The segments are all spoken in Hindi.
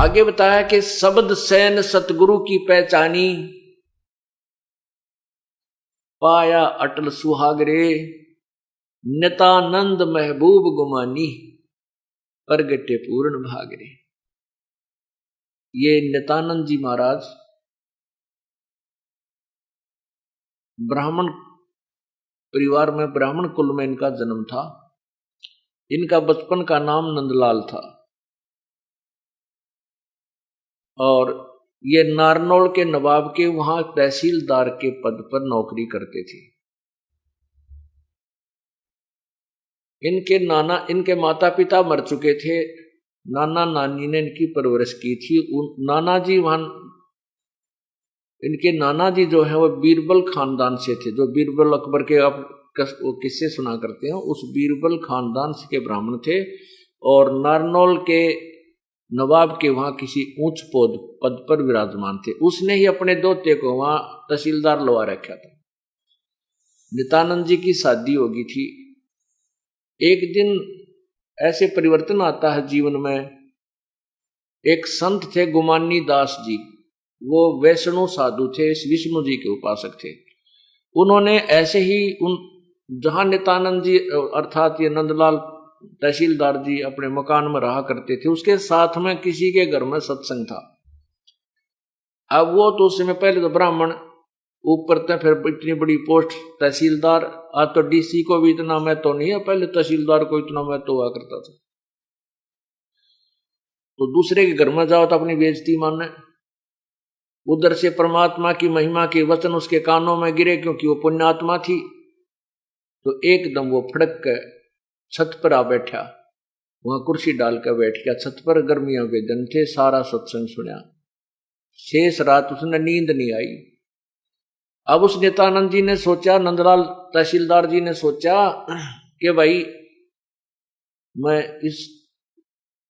आगे बताया कि शब्द सैन सतगुरु की पहचानी, पाया अटल सुहागरे, नितानंद महबूब गुमानी, प्रगटे पूर्ण भागरे। ये नितानंद जी महाराज ब्राह्मण परिवार में, ब्राह्मण कुल में इनका जन्म था। इनका बचपन का नाम नंदलाल था और ये नारनौल के नवाब के वहां तहसीलदार के पद पर नौकरी करते थे। इनके माता पिता मर चुके थे। नाना नानी ने इनकी परवरिश की थी। इनके नाना जी जो है वो बीरबल खानदान से थे, जो बीरबल अकबर के आप किस्से सुना करते हैं, उस बीरबल खानदान के ब्राह्मण थे और नारनौल के नवाब के वहां किसी ऊंच पद पर विराजमान थे। उसने ही अपने दोते को वहां तहसीलदार लगा रखा था। नित्यानंद जी की शादी होगी थी। एक दिन ऐसे परिवर्तन आता है जीवन में। एक संत थे गुमानी दास जी, वो वैष्णव साधु थे, विष्णु जी के उपासक थे। उन्होंने ऐसे ही जहां नित्यानंद जी अर्थात ये नंदलाल तहसीलदार जी अपने मकान में रहा करते थे, उसके साथ में किसी के घर में सत्संग था। अब वो तो उसमें पहले तो ब्राह्मण, ऊपर तक फिर इतनी बड़ी पोस्ट तहसीलदार। आज तो डीसी को भी इतना महत्व नहीं है, पहले तहसीलदार को इतना महत्व हुआ करता था। तो दूसरे के घर में जाओ तो अपनी बेइज्जती मानना। उधर से परमात्मा की महिमा के वचन उसके कानों में गिरे, क्योंकि वो पुण्यात्मा थी। तो एकदम वो फड़क के छत पर आ बैठा, वहां कुर्सी डालकर बैठ गया। छत पर गर्मियों के दिन थे, सारा सत्संग सुना। शेष रात उसने नींद नहीं आई। अब उस नित्यानंद जी ने सोचा, नंदलाल तहसीलदार जी ने सोचा कि भाई मैं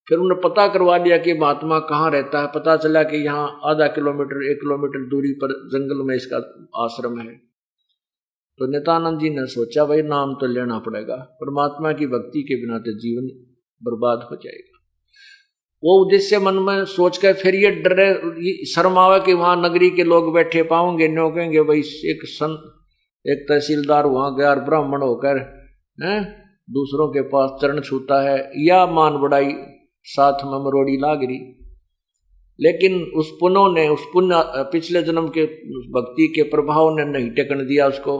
फिर उन्होंने पता करवा लिया कि महात्मा कहाँ रहता है। पता चला कि यहाँ आधा किलोमीटर 1 किलोमीटर दूरी पर जंगल में इसका आश्रम है। तो नित्यानंद जी ने सोचा भाई नाम तो लेना पड़ेगा, परमात्मा की भक्ति के बिना तो जीवन बर्बाद हो जाएगा। वो उद्देश्य मन में सोच कर फिर ये डरे शर्म आवे कि वहां नगरी के लोग बैठे पाओगे, न्यो कहेंगे भाई एक तहसीलदार वहां गया ब्राह्मण होकर दूसरों के पास चरण छूता है, या मान बढ़ाई साथ में मरोड़ी लागरी। लेकिन उस पुण्य पिछले जन्म के भक्ति के प्रभाव ने नहीं टेकन दिया उसको।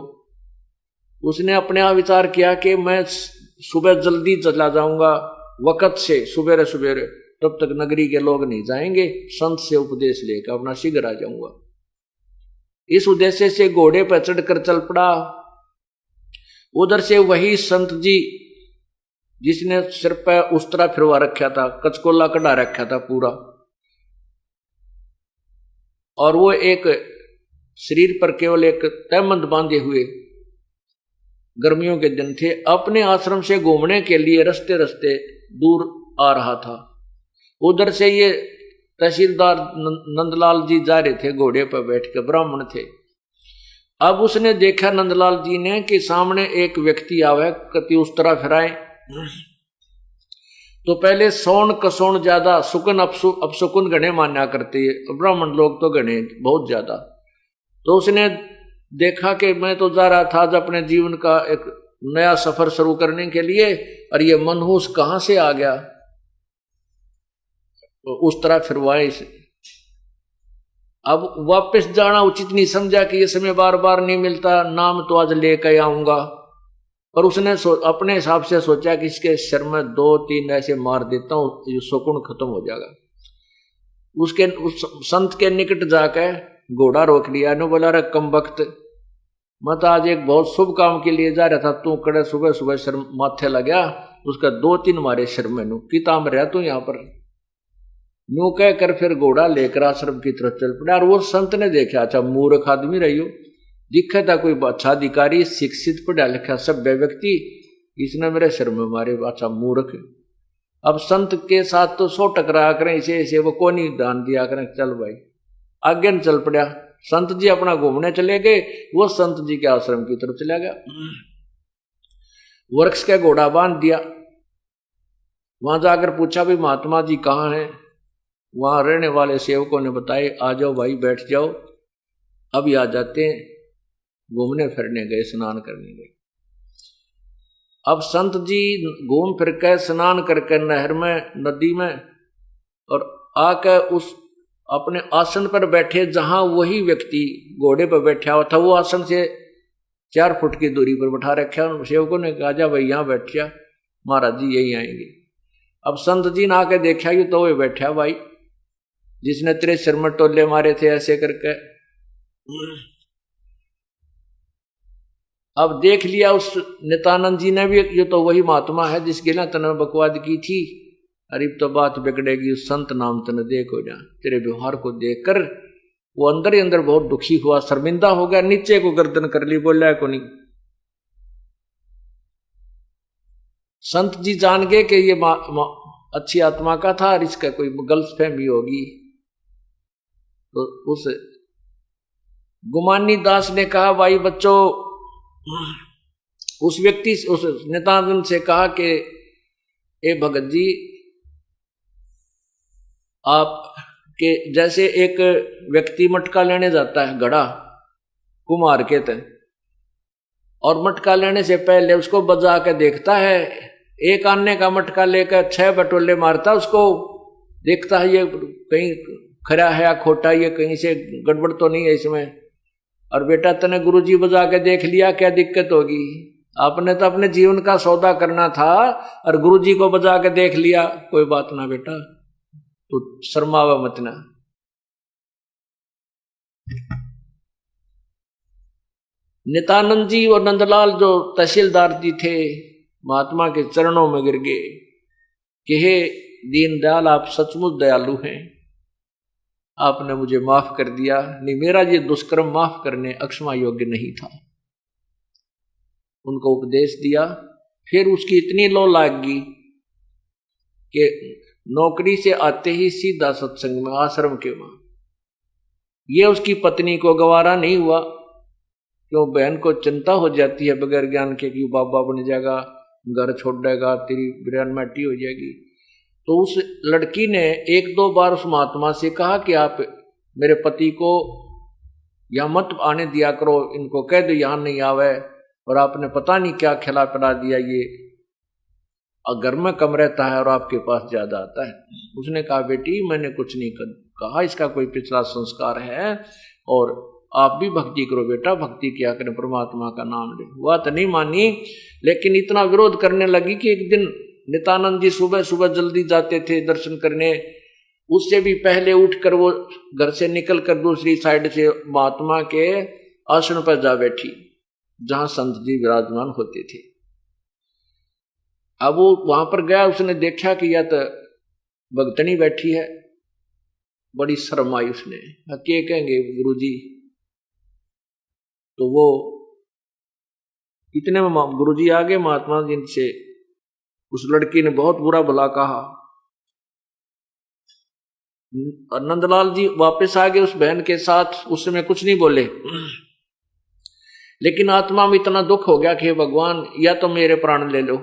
उसने अपने आप विचार किया कि मैं सुबह जल्दी चला जाऊंगा, वक्त से सुबेरे सुबेरे, तब तक नगरी के लोग नहीं जाएंगे। संत से उपदेश लेकर अपना शीघ्र आ जाऊंगा। इस उद्देश्य से घोड़े पर चढ़कर चल पड़ा। उधर से वही संत जी जिसने सिर पर उस्तरा फिरवा रखा था, कचकोला कढ़ा रखा था पूरा, और वो एक शरीर पर केवल एक तहमंद बांधे हुए, गर्मियों के दिन थे, अपने आश्रम से घूमने के लिए रस्ते रस्ते दूर आ रहा था। उधर से ये तहसीलदार नंदलाल जी जा रहे थे घोड़े पर बैठ कर, ब्राह्मण थे। अब उसने देखा नंदलाल जी ने कि सामने एक व्यक्ति आवे, कति उस तरह फिराए। तो पहले सौन कसौन ज्यादा, सुकन अपसुकन गणे मान्या करते हैं ब्राह्मण लोग, तो गणे बहुत ज्यादा। तो उसने देखा कि मैं तो जा रहा था आज अपने जीवन का एक नया सफर शुरू करने के लिए, और ये मनहूस कहां से आ गया। तो उस तरह फिरवाए इसे। अब वापस जाना उचित नहीं समझा कि ये समय बार बार नहीं मिलता, नाम तो आज लेकर आऊंगा। पर उसने अपने हिसाब से सोचा कि इसके सिर में 2-3 ऐसे मार देता हूं, ये सुकून खत्म हो जाएगा। उस संत के निकट जाकर घोड़ा रोक लिया। ने बोला, रे कम वक्त, मैं तो आज एक बहुत शुभ काम के लिए जा रहा था, तू कड़े सुबह सुबह सिर माथे लगा, उसका 2-3 मारे सिर में। नु की ताम रहा तू यहाँ पर। न्यू कह कर फिर घोड़ा लेकर आश्रम की तरफ चल पड़ा। और वो संत ने देखा, अच्छा मूर्ख आदमी रहियो, दिखा था कोई अच्छा अधिकारी, शिक्षित, पढ़ा लिखा सभ्य व्यक्ति, इसने मेरे सिर में मारे, अच्छा मूर्ख। अब संत के साथ तो 100 टकरा करें, इसे वो को नहीं दान दिया करें, चल भाई आगे न चल पड़ा। संत जी अपना घूमने चले गए, वो संत जी के आश्रम की तरफ चला गया। वृक्ष का घोड़ा बांध दिया। वहां जाकर पूछा, भाई महात्मा जी कहाँ हैं। वहां रहने वाले सेवकों ने बताए, आ जाओ भाई बैठ जाओ। अभी आ जाते हैं। घूमने फिरने गए, स्नान करने गए। अब संत जी घूम फिर के स्नान करके नहर में, नदी में, और आकर उस अपने आसन पर बैठे जहां वही व्यक्ति घोड़े पर बैठा हुआ था, वो आसन से 4 फुट की दूरी पर बैठा रखा। सेवकों ने कहा, जा भाई यहां बैठ जा, महाराज जी यही आएंगे। अब संत जी ने आके देखा, ये तो वो बैठा भाई जिसने तेरे सिर में टोले मारे थे ऐसे करके। अब देख लिया उस नित्यानंद जी ने भी, ये तो वही महात्मा है जिसके ना तने बकवाद की थी। अरे तो बात बिगड़ेगी, उस संत नाम तने देखो जा। तेरे व्यवहार को देखकर वो अंदर ही अंदर बहुत दुखी हुआ, शर्मिंदा हो गया, नीचे को गर्दन कर ली, बोला को नहीं। संत जी जान गए कि ये अच्छी आत्मा का था और इसका कोई गलतफहमी होगी। तो उस गुमानी दास ने कहा, भाई बच्चों, उस व्यक्ति, उस नित्यानंद से कहा कि ए भगत जी, आप के जैसे एक व्यक्ति मटका लेने जाता है घड़ा कुम्हार के तय, और मटका लेने से पहले उसको बजा के देखता है। एक आने का मटका लेकर 6 बटोले मारता, उसको देखता है ये कहीं खरा है या खोटा, ये कहीं से गड़बड़ तो नहीं है इसमें। और बेटा तने गुरुजी बजा के देख लिया, क्या दिक्कत होगी? आपने तो अपने जीवन का सौदा करना था और गुरुजी को बजा के देख लिया, कोई बात ना बेटा, तो शर्मावा मत ना। नित्यानंद जी और नंदलाल जो तहसीलदार जी थे, महात्मा के चरणों में गिर गए कि हे दीनदयाल, आप सचमुच दयालु हैं, आपने मुझे माफ कर दिया। नहीं, मेरा ये दुष्कर्म माफ करने अक्षमा योग्य नहीं था। उनको उपदेश दिया। फिर उसकी इतनी लो लाग गई कि नौकरी से आते ही सीधा सत्संग में, आश्रम के वहां। ये उसकी पत्नी को गवारा नहीं हुआ, क्यों बहन को चिंता हो जाती है बगैर ज्ञान के कि बाबा बन जाएगा, घर छोड़ देगा, तेरी बिरयान माटी हो जाएगी। तो उस लड़की ने 1-2 बार उस महात्मा से कहा कि आप मेरे पति को यहाँ मत आने दिया करो, इनको कह दो यहाँ नहीं आवे। और आपने पता नहीं क्या खिला पिला दिया, ये घर में कम रहता है और आपके पास ज्यादा आता है। उसने कहा, बेटी मैंने कुछ नहीं कहा, इसका कोई पिछला संस्कार है, और आप भी भक्ति करो बेटा, भक्ति किया करें, परमात्मा का नाम ले। हुआ तो नहीं मानी, लेकिन इतना विरोध करने लगी कि एक दिन नित्यानंद जी सुबह सुबह जल्दी जाते थे दर्शन करने, उससे भी पहले उठकर वो घर से निकलकर दूसरी साइड से महात्मा के आसन पर जा बैठी जहां संत जी विराजमान होते थे। अब वो वहां पर गया, उसने देखा कि यह तो भगतनी बैठी है, बड़ी शर्म आई उसने। क्या कहेंगे गुरुजी? तो वो इतने में गुरुजी आ गए महात्मा जी से। उस लड़की ने बहुत बुरा भला कहा। नंदलाल जी वापस आ गए उस बहन के साथ, उस समय कुछ नहीं बोले, लेकिन आत्मा में इतना दुख हो गया कि भगवान, या तो मेरे प्राण ले लो,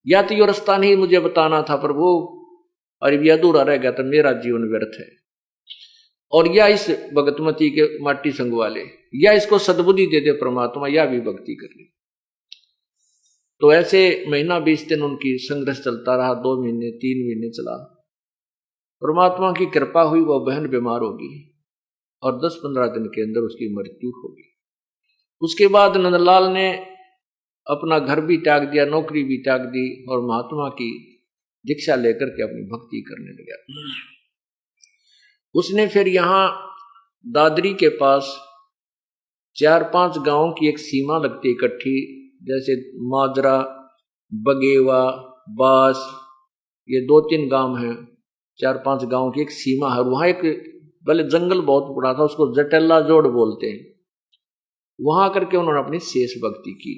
या तो ये रास्ता नहीं मुझे बताना था प्रभु, और ये अधूरा रह गया तो मेरा जीवन व्यर्थ है। और या इस भगतमती के माटी संगवा ले, या इसको सद्बुद्धि दे दे परमात्मा, या भी भक्ति कर ले। तो ऐसे महीना 20 दिन उनकी संघर्ष चलता रहा। 2 महीने 3 महीने चला। परमात्मा की कृपा हुई, वह बहन बीमार होगी और 10-15 दिन के अंदर उसकी मृत्यु होगी। उसके बाद नंदलाल ने अपना घर भी त्याग दिया, नौकरी भी त्याग दी, और महात्मा की दीक्षा लेकर के अपनी भक्ति करने लगा। उसने फिर यहाँ दादरी के पास 4-5 गांवों की एक सीमा लगती इकट्ठी, जैसे माजरा, बगेवा, बास, ये 2-3 गांव हैं। 4-5 गांव की एक सीमा है। वहां एक पहले जंगल बहुत बड़ा था, उसको जटेला जोड़ बोलते हैं। वहां करके उन्होंने अपनी शेष भक्ति की।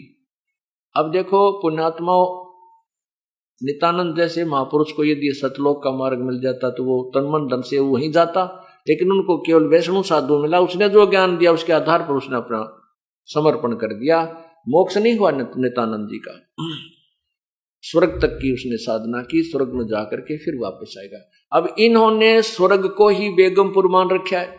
अब देखो पुण्यात्मा नित्यानंद जैसे महापुरुष को यदि सतलोक का मार्ग मिल जाता तो वो तन मन धन से वहीं जाता, लेकिन उनको केवल वैष्णव साधु मिला। उसने जो ज्ञान दिया उसके आधार पर उसने अपना समर्पण कर दिया। मोक्ष नहीं हुआ नित्यानंद जी का। स्वर्ग तक की उसने साधना की, स्वर्ग में जाकर के फिर वापस आएगा। अब इन्होंने स्वर्ग को ही बेगमपुर मान रखा है,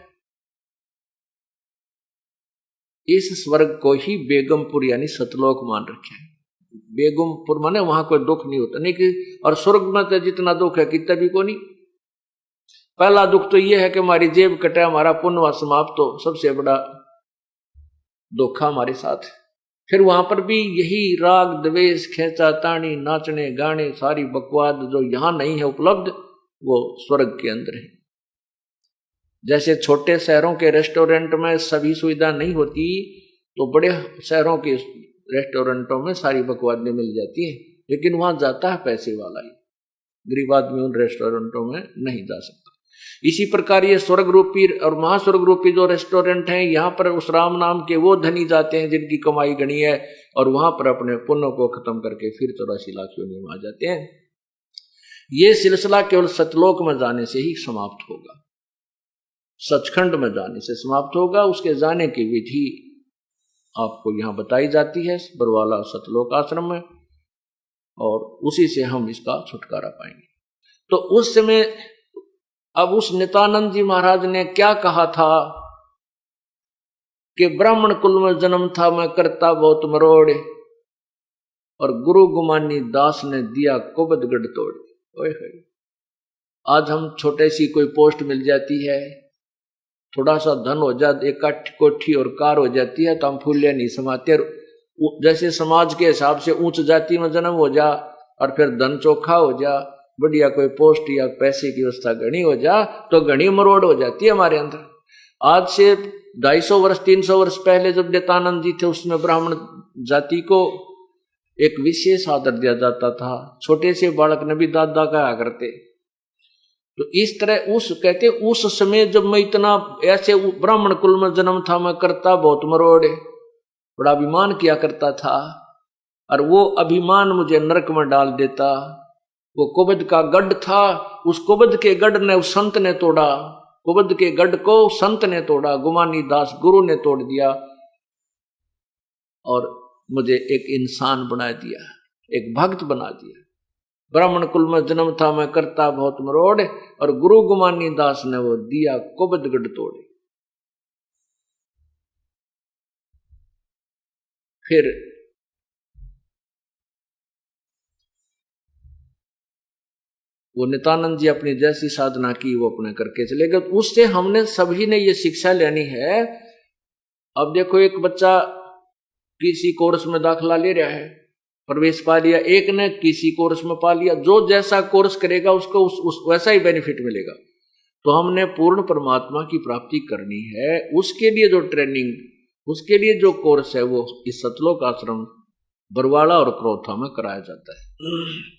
इस स्वर्ग को ही बेगमपुर यानी सतलोक मान रखा है। बेगमपुर माने वहां कोई दुख नहीं होता, नहीं कि और स्वर्ग में तो जितना दुख है कितना भी को नहीं। पहला दुख तो यह है कि हमारी जेब कटे, हमारा पुण्य समाप्त हो, सबसे बड़ा धोखा हमारे साथ है। फिर वहां पर भी यही राग द्वेष खेचा तानी नाचने गाने सारी बकवाद जो यहां नहीं है उपलब्ध, वो स्वर्ग के अंदर है। जैसे छोटे शहरों के रेस्टोरेंट में सभी सुविधा नहीं होती, तो बड़े शहरों के रेस्टोरेंटों में सारी बकवादें मिल जाती हैं, लेकिन वहां जाता है पैसे वाला ही, गरीब आदमी उन रेस्टोरेंटों में नहीं जा सकता। इसी प्रकार ये स्वर्ग रूपी और महास्वर्ग रूपी जो रेस्टोरेंट हैं, यहाँ पर उस राम नाम के वो धनी जाते हैं जिनकी कमाई गणी है, और वहां पर अपने पुण्य को खत्म करके फिर 84 लाख योनि में आ जाते हैं। ये सिलसिला केवल सतलोक में जाने से ही समाप्त होगा, सचखंड में जाने से समाप्त होगा। उसके जाने की विधि आपको यहाँ बताई जाती है बरवाला सतलोक आश्रम में, और उसी से हम इसका छुटकारा पाएंगे। तो उस समय अब उस नित्यानंद जी महाराज ने क्या कहा था कि ब्राह्मण कुल में जन्म था मैं करता बहुत मरोड़, और गुरु गुमानी दास ने दिया कुबद गढ़ तोड़। ओए होए, आज हम छोटे सी कोई पोस्ट मिल जाती है, थोड़ा सा धन हो जाए, एक कोठी और कार हो जाती है, तो हम फूले नहीं समाते। जैसे समाज के हिसाब से उच्च जाति में जन्म हो जा और फिर धन चोखा हो जा, बढ़िया कोई पोस्ट या पैसे की व्यवस्था घनी हो जा, तो घनी मरोड़ हो जाती है हमारे अंदर। आज से 250 वर्ष 300 वर्ष पहले जब नित्यानंद जी थे, उसमें ब्राह्मण जाति को एक विशेष आदर दिया जाता था। छोटे से बालक ने भी दादा कहा करते। तो इस तरह उस कहते उस समय जब मैं इतना ऐसे ब्राह्मण कुल में जन्म था मैं करता बहुत मरोड़, बड़ा अभिमान किया करता था, और वो अभिमान मुझे नरक में डाल देता। वो कुबद का गढ़ था, उस कुबद के गढ़ ने उस संत ने तोड़ा, कुबद के गढ़ को संत ने तोड़ा, गुमानी दास गुरु ने तोड़ दिया, और मुझे एक इंसान बना दिया, एक भक्त बना दिया। ब्राह्मण कुल में जन्म था मैं करता बहुत मरोड़, और गुरु गुमानी दास ने वो दिया कुबद गढ़ तोड़े। फिर वो नित्यानंद जी अपनी जैसी साधना की वो अपने करके चले गए। उससे हमने सभी ने ये शिक्षा लेनी है। अब देखो, एक बच्चा किसी कोर्स में दाखिला ले रहा है, प्रवेश पा लिया, एक ने किसी कोर्स में पा लिया, जो जैसा कोर्स करेगा उसको उस वैसा ही बेनिफिट मिलेगा। तो हमने पूर्ण परमात्मा की प्राप्ति करनी है, उसके लिए जो ट्रेनिंग, उसके लिए जो कोर्स है, वो इस सतलोक आश्रम बरवाड़ा और क्रोथा में कराया जाता है।